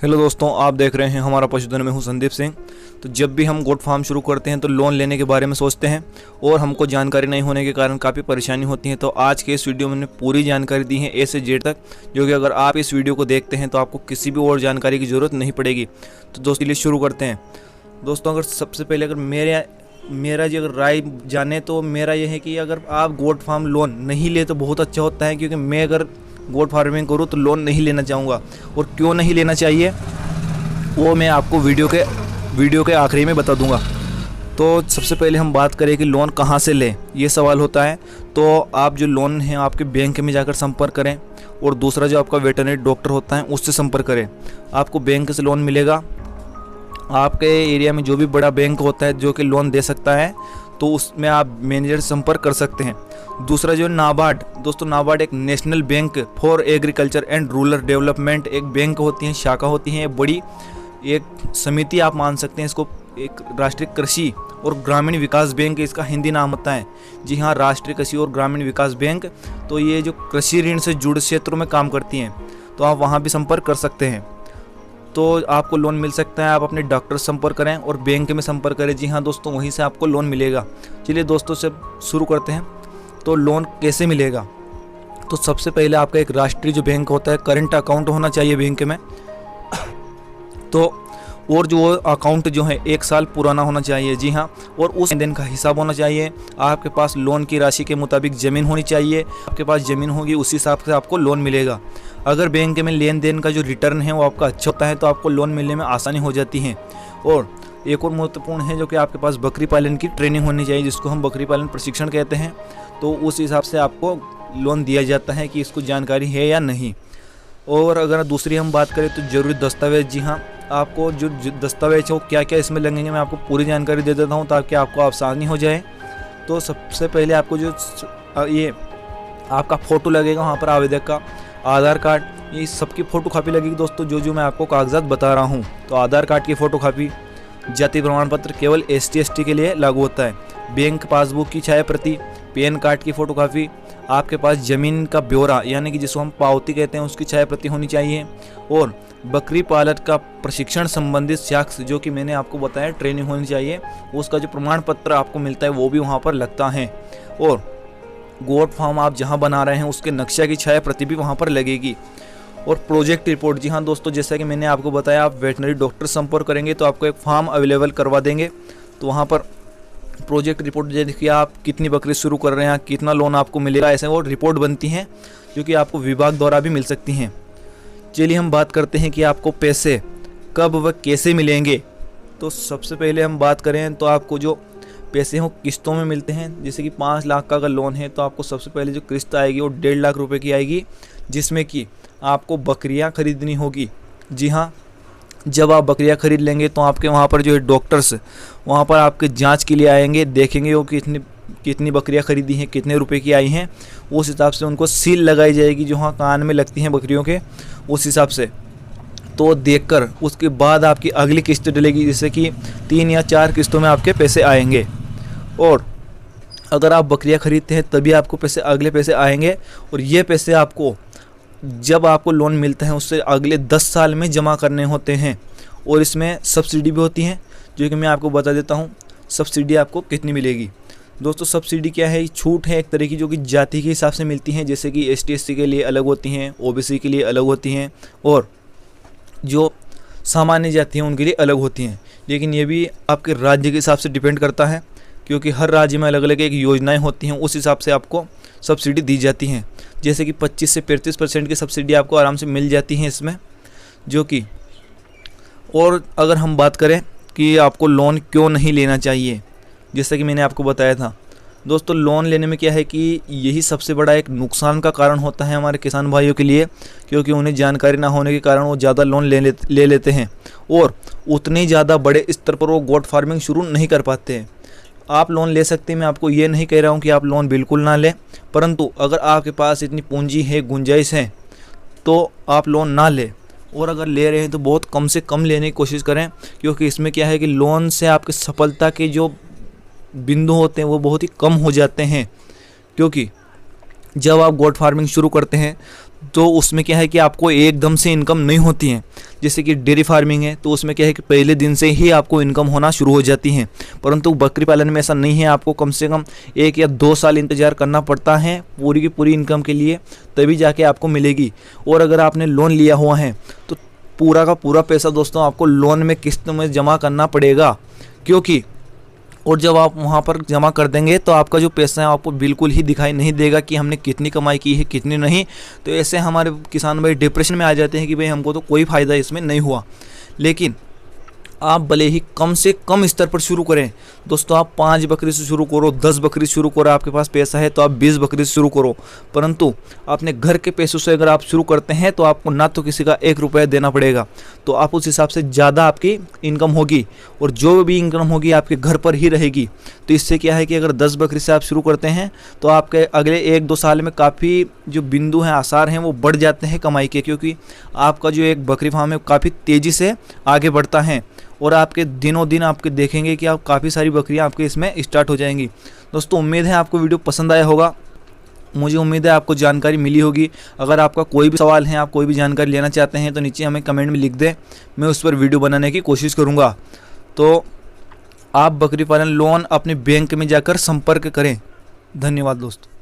Hello दोस्तों, आप देख रहे हैं हमारा पशुधन में हूँ संदीप सिंह। तो जब भी हम गोट फार्म शुरू करते हैं तो लोन लेने के बारे में सोचते हैं और हमको जानकारी नहीं होने के कारण काफ़ी परेशानी होती है। तो आज के इस वीडियो में मैंने पूरी जानकारी दी है ए से जेड तक, जो कि अगर आप इस वीडियो को देखते हैं तो आपको किसी भी और जानकारी की ज़रूरत नहीं पड़ेगी। तो दोस्तों लिए शुरू करते हैं। दोस्तों, अगर सबसे पहले अगर मेरा जो अगर राय जाने तो मेरा यह है कि अगर आप गोट फार्म लोन नहीं ले तो बहुत अच्छा होता है, क्योंकि मैं अगर गोट फार्मिंग करूँ तो लोन नहीं लेना चाहूँगा। और क्यों नहीं लेना चाहिए वो मैं आपको वीडियो के आखिरी में बता दूंगा। तो सबसे पहले हम बात करें कि लोन कहाँ से लें, ये सवाल होता है। तो आप जो लोन है आपके बैंक में जाकर संपर्क करें, और दूसरा जो आपका वेटरनरी डॉक्टर होता है उससे संपर्क करें। आपको बैंक से लोन मिलेगा। आपके एरिया में जो भी बड़ा बैंक होता है जो कि लोन दे सकता है, तो उसमें आप मैनेजर से संपर्क कर सकते हैं। दूसरा जो नाबार्ड, दोस्तों नाबार्ड एक national bank for agriculture and rural development एक बैंक होती है, शाखा होती है, बड़ी एक समिति आप मान सकते हैं इसको। एक राष्ट्रीय कृषि और ग्रामीण विकास बैंक इसका हिंदी नाम होता है। जी हाँ, राष्ट्रीय कृषि और ग्रामीण विकास बैंक। तो ये जो कृषि ऋण से जुड़े क्षेत्रों में काम करती हैं, तो आप वहाँ भी संपर्क कर सकते हैं। तो आपको लोन मिल सकता है। आप अपने डॉक्टर से संपर्क करें और बैंक में संपर्क करें। जी हाँ दोस्तों, वहीं से आपको लोन मिलेगा। चलिए दोस्तों से शुरू करते हैं। तो लोन कैसे मिलेगा? तो सबसे पहले आपका एक राष्ट्रीय जो बैंक होता है, करंट अकाउंट होना चाहिए बैंक में। तो और जो अकाउंट जो है 1 साल पुराना होना चाहिए। जी हाँ, और उस लेन देन का हिसाब होना चाहिए। आपके पास लोन की राशि के मुताबिक ज़मीन होनी चाहिए। आपके पास ज़मीन होगी, उसी हिसाब से आपको लोन मिलेगा। अगर बैंक में लेन देन का जो रिटर्न है वो आपका अच्छा होता है तो आपको लोन मिलने में आसानी हो जाती है। और एक और महत्वपूर्ण है जो कि आपके पास बकरी पालन की ट्रेनिंग होनी चाहिए, जिसको हम बकरी पालन प्रशिक्षण कहते हैं। तो उस हिसाब से आपको लोन दिया जाता है कि इसको जानकारी है या नहीं। और अगर दूसरी हम बात करें तो जरूरी दस्तावेज। जी हाँ, आपको जो दस्तावेज है वो क्या क्या इसमें लगेंगे मैं आपको पूरी जानकारी दे देता हूँ ताकि आपको आसानी हो जाए। तो सबसे पहले आपको जो ये आपका फ़ोटो लगेगा वहाँ पर, आवेदक का आधार कार्ड, ये सबकी फ़ोटो कापी लगेगी दोस्तों, जो मैं आपको कागजात बता रहा हूँ। तो आधार कार्ड की फ़ोटो कापी, जाति प्रमाण पत्र केवल ST/ST के लिए लागू होता है, बैंक पासबुक की छाया प्रति, पैन कार्ड की फ़ोटो कापी, आपके पास ज़मीन का ब्यौरा यानी कि जिसको हम पावती कहते हैं उसकी छाया प्रति होनी चाहिए, और बकरी पालन का प्रशिक्षण संबंधित साक्ष्य जो कि मैंने आपको बताया ट्रेनिंग होनी चाहिए, उसका जो प्रमाण पत्र आपको मिलता है वो भी वहाँ पर लगता है। और गोट फार्म आप जहाँ बना रहे हैं उसके नक्शा की छाया प्रति भी वहाँ पर लगेगी। और प्रोजेक्ट रिपोर्ट, जी हाँ दोस्तों, जैसा कि मैंने आपको बताया, आप वेटनरी डॉक्टर संपर्क करेंगे तो आपको एक फार्म अवेलेबल करवा देंगे। तो वहाँ पर प्रोजेक्ट रिपोर्ट देखिए, आप कितनी बकरी शुरू कर रहे हैं, कितना लोन आपको मिलेगा, ऐसे वो रिपोर्ट बनती हैं जो कि आपको विभाग द्वारा भी मिल सकती हैं। चलिए हम बात करते हैं कि आपको पैसे कब व कैसे मिलेंगे। तो सबसे पहले हम बात करें तो आपको जो पैसे हैं वो किस्तों में मिलते हैं। जैसे कि 5 लाख का अगर लोन है तो आपको सबसे पहले जो किस्त आएगी वो 1.5 लाख रुपए की आएगी, जिसमें कि आपको बकरियां खरीदनी होगी। जी हाँ, जब आप बकरियां खरीद लेंगे तो आपके वहाँ पर जो है डॉक्टर्स वहाँ पर आपके जांच के लिए आएंगे, देखेंगे वो कितनी बकरियां खरीदी हैं, कितने रुपए की आई हैं। उस हिसाब से उनको सील लगाई जाएगी जो वहाँ कान में लगती हैं बकरियों के, उस हिसाब से। तो देखकर उसके बाद आपकी अगली किस्त डलेगी, जैसे कि 3 या 4 किस्तों में आपके पैसे आएंगे। और अगर आप बकरियां खरीदते हैं तभी आपको अगले पैसे आएंगे। और ये पैसे आपको जब आपको लोन मिलता है उससे अगले 10 साल में जमा करने होते हैं। और इसमें सब्सिडी भी होती है, जो कि मैं आपको बता देता हूँ सब्सिडी आपको कितनी मिलेगी। दोस्तों, सब्सिडी क्या है? छूट है एक तरह की, जो कि जाति के हिसाब से मिलती हैं। जैसे कि ST/ST के लिए अलग होती हैं, OBC के लिए अलग होती हैं, और जो सामान्य जाति हैं उनके लिए अलग होती हैं। लेकिन ये भी आपके राज्य के हिसाब से डिपेंड करता है, क्योंकि हर राज्य में अलग अलग एक योजनाएं होती हैं, उस हिसाब से आपको सब्सिडी दी जाती हैं। जैसे कि 25 से 35% की सब्सिडी आपको आराम से मिल जाती है इसमें, जो कि। और अगर हम बात करें कि आपको लोन क्यों नहीं लेना चाहिए, जैसा कि मैंने आपको बताया था दोस्तों, लोन लेने में क्या है कि यही सबसे बड़ा एक नुकसान का कारण होता है हमारे किसान भाइयों के लिए, क्योंकि उन्हें जानकारी ना होने के कारण वो ज़्यादा लोन ले लेते हैं और उतने ज़्यादा बड़े स्तर पर वो गोट फार्मिंग शुरू नहीं कर पाते हैं। आप लोन ले सकते हैं, मैं आपको ये नहीं कह रहा हूँ कि आप लोन बिल्कुल ना लें, परंतु अगर आपके पास इतनी पूंजी है, गुंजाइश है, तो आप लोन ना लें। और अगर ले रहे हैं तो बहुत कम से कम लेने की कोशिश करें, क्योंकि इसमें क्या है कि लोन से आपके सफलता के जो बिंदु होते हैं वो बहुत ही कम हो जाते हैं। क्योंकि जब आप गोट फार्मिंग शुरू करते हैं तो उसमें क्या है कि आपको एकदम से इनकम नहीं होती है। जैसे कि डेयरी फार्मिंग है तो उसमें क्या है कि पहले दिन से ही आपको इनकम होना शुरू हो जाती है, परंतु बकरी पालन में ऐसा नहीं है। आपको कम से कम 1 या 2 साल इंतज़ार करना पड़ता है पूरी की पूरी इनकम के लिए, तभी जाके आपको मिलेगी। और अगर आपने लोन लिया हुआ है तो पूरा का पूरा पैसा दोस्तों आपको लोन में किस्त में जमा करना पड़ेगा, क्योंकि और जब आप वहाँ पर जमा कर देंगे तो आपका जो पैसा है आपको बिल्कुल ही दिखाई नहीं देगा कि हमने कितनी कमाई की है कितनी नहीं। तो ऐसे हमारे किसान भाई डिप्रेशन में आ जाते हैं कि भाई हमको तो कोई फ़ायदा इसमें नहीं हुआ। लेकिन आप भले ही कम से कम स्तर पर शुरू करें दोस्तों, आप 5 बकरी से शुरू करो, 10 बकरी शुरू करो, आपके पास पैसा है तो आप 20 बकरी से शुरू करो, परंतु अपने घर के पैसों से अगर आप शुरू करते हैं तो आपको ना तो किसी का 1 रुपया देना पड़ेगा, तो आप उस हिसाब से ज़्यादा आपकी इनकम होगी और जो भी इनकम होगी आपके घर पर ही रहेगी। तो इससे क्या है कि अगर 10 बकरी से आप शुरू करते हैं तो आपके अगले 1-2 साल में काफ़ी जो बिंदु हैं, आसार हैं, वो बढ़ जाते हैं कमाई के, क्योंकि आपका जो एक बकरी फार्म है काफ़ी तेज़ी से आगे बढ़ता है और आपके दिनों दिन आपके देखेंगे कि आप काफ़ी सारी बकरियां आपके इसमें स्टार्ट हो जाएंगी। दोस्तों उम्मीद है आपको वीडियो पसंद आया होगा, मुझे उम्मीद है आपको जानकारी मिली होगी। अगर आपका कोई भी सवाल है, आप कोई भी जानकारी लेना चाहते हैं तो नीचे हमें कमेंट में लिख दें, मैं उस पर वीडियो बनाने की कोशिश करूँगा। तो आप बकरी पालन लोन अपने बैंक में जाकर संपर्क करें। धन्यवाद दोस्तों।